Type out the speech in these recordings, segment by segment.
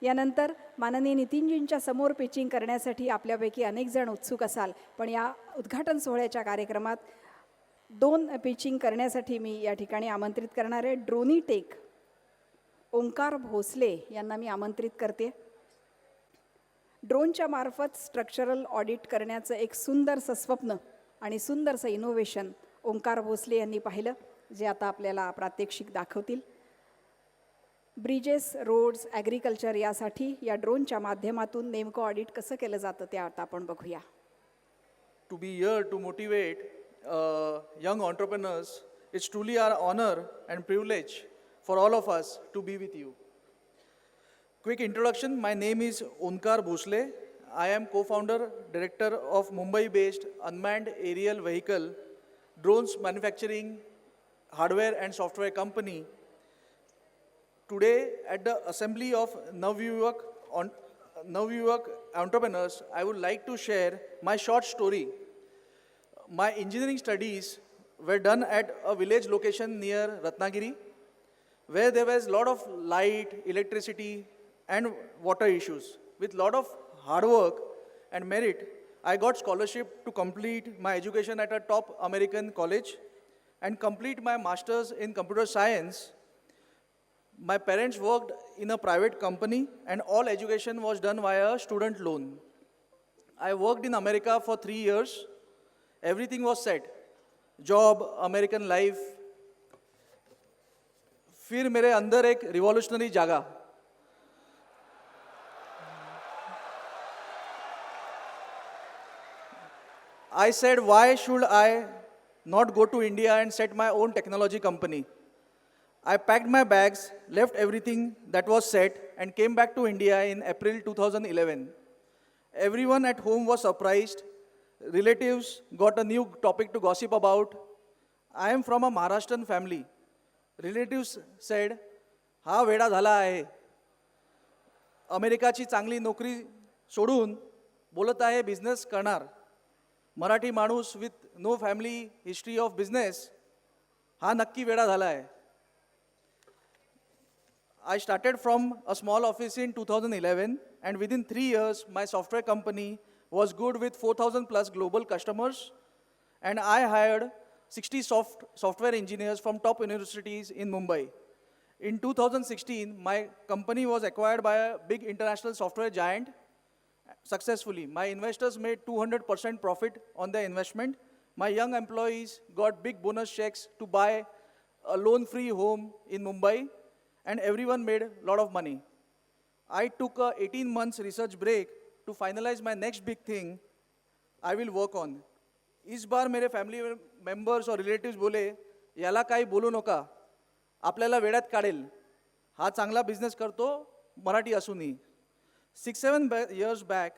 यानंतर माननीय नितीनजींच्या समोर पिचिंग करण्यासाठी आपल्यापैकी अनेक जण उत्सुक असाल, पण या उद्घाटन सोहळ्याच्या कार्यक्रमात 2 पिचिंग करण्यासाठी मी या ठिकाणी आमंत्रित करणार आहे. ड्रोनी टेक ओंकार भोसले यांना मी आमंत्रित करते. ड्रोनच्या मार्फत स्ट्रक्चरल ऑडिट करण्याचं एक सुंदरसं स्वप्न आणि सुंदरसं इनोव्हेशन ओंकार भोसले यांनी पाहिलं, जे आता आपल्याला प्रात्यक्षिक दाखवतील. ब्रिजेस, रोड्स, ॲग्रिकल्चर यासाठी या ड्रोनच्या माध्यमातून नेमकं ऑडिट कसं केलं जातं ते आता आपण बघूया. To be here to motivate young entrepreneurs, it's truly our honor and privilege for all of us to be with you. Quick introduction, my name is Onkar Bhosle. I am co-founder, director of Mumbai-based unmanned aerial vehicle, drones manufacturing, hardware and software company. Today at the assembly of Navyuvak entrepreneurs, I would like to share my short story. My engineering studies were done at a village location near Ratnagiri, where there was a lot of light, electricity, and water issues. With lot of hard work and merit, I got scholarship to complete my education at a top American college and complete my master's in computer science. My parents worked in a private company and all education was done via student loan. I worked in America for 3 years. Everything was set. Job, American life. फिर मेरे अंदर एक revolutionary जागा. I said, why should I not go to India and set my own technology company? I packed my bags, left everything that was set, and came back to India in April 2011. Everyone at home was surprised. Relatives got a new topic to gossip about. I am from a Maharashtrian family. Relatives said, हा वेडा झाला आहे. अमेरिकाची चांगली नोकरी सोडून बोलत आहे business करणार. मराठी माणूस with no family history of business, हा नक्की वेडा झाला आहे. I started from a small office in 2011, and within 3 years, my software company was good with 4,000 plus global customers, and I hired 60 software engineers from top universities in Mumbai. In 2016, my company was acquired by a big international software giant successfully. My investors made 200% profit on their investment. My young employees got big bonus checks to buy a loan-free home in Mumbai, and everyone made a lot of money. I took a 18 months research break to finalize my next big thing I will work on. इस बार मेरे family members और relatives बोले, याला काही बोलू नका, आपल्याला वेड्यात काढेल, हा चांगला बिझनेस करतो मराठी असूनही. 6-7 years back,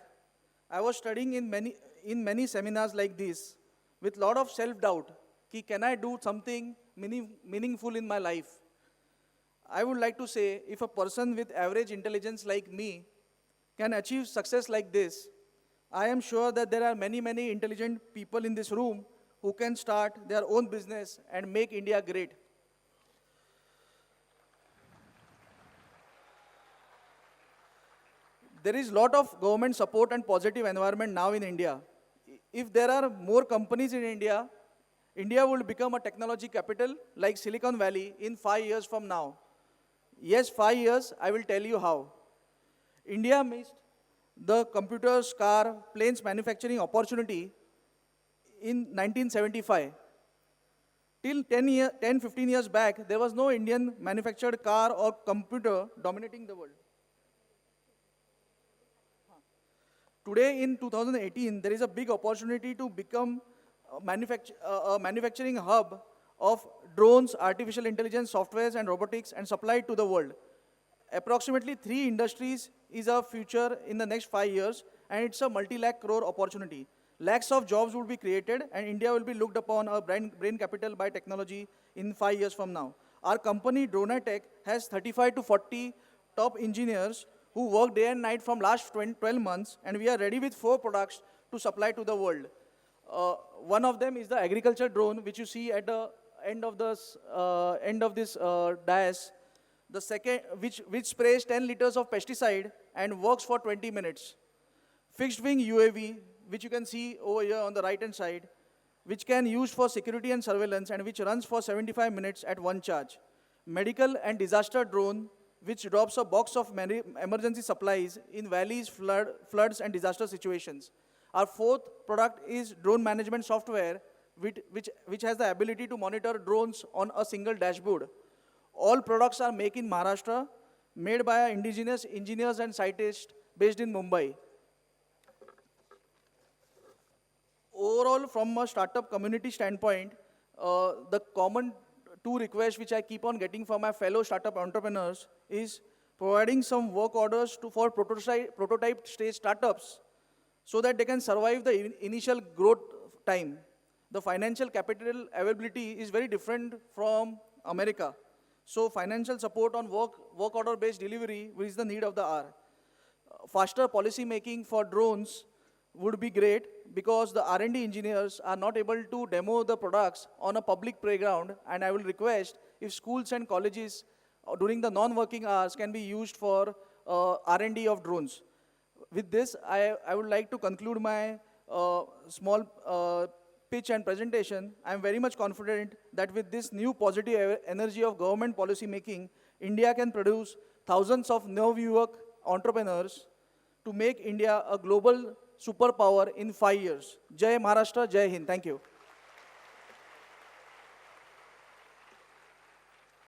I was studying in many seminars like this with lot of self-doubt, कि can I do something meaningful in my life? I would like to say, if a person with average intelligence like me can achieve success like this, I am sure that there are many, many intelligent people in this room who can start their own business and make India great. There is lot of government support and positive environment now in India. If there are more companies in India, India will become a technology capital like Silicon Valley in 5 years from now. Yes, 5 years, I will tell you how. India missed the computers, car, planes manufacturing opportunity in 1975. Till 10-15 years back, there was no Indian manufactured car or computer dominating the world. Today in 2018, there is a big opportunity to become a manufacturing hub of drones, artificial intelligence, softwares, and robotics, and supply it to the world. Approximately 3 industries is our future in the next 5 years, and it's a multi-lakh crore opportunity. Lakhs of jobs will be created, and India will be looked upon a brain capital by technology in 5 years from now. Our company, Dronatech, has 35 to 40 top engineers who work day and night from last 12 months, and we are ready with 4 products to supply to the world. One of them is the agriculture drone, which you see at the end of this dais. The second, which sprays 10 liters of pesticide and works for 20 minutes. Fixed wing UAV, which you can see over here on the right hand side, which can use for security and surveillance and which runs for 75 minutes at one charge. Medical and disaster drone, which drops a box of many emergency supplies in valleys, floods and disaster situations. Our fourth product is drone management software, which has the ability to monitor drones on a single dashboard. All products are made in Maharashtra, made by our indigenous engineers and scientists based in Mumbai. Overall, from a startup community standpoint, the common two requests which I keep on getting from my fellow startup entrepreneurs is providing some work orders for prototype stage startups so that they can survive the initial growth time. The financial capital availability is very different from America. So financial support on work order based delivery is the need of the hour. Faster policy making for drones would be great because the R&D engineers are not able to demo the products on a public playground, and I will request if schools and colleges during the non-working hours can be used for R&D of drones. With this, I would like to conclude my small pitch and presentation. I am very much confident that with this new positive energy of government policy making, India can produce thousands of Navayuvak entrepreneurs to make India a global superpower in 5 years. Jai Maharashtra, Jai Hind. Thank you.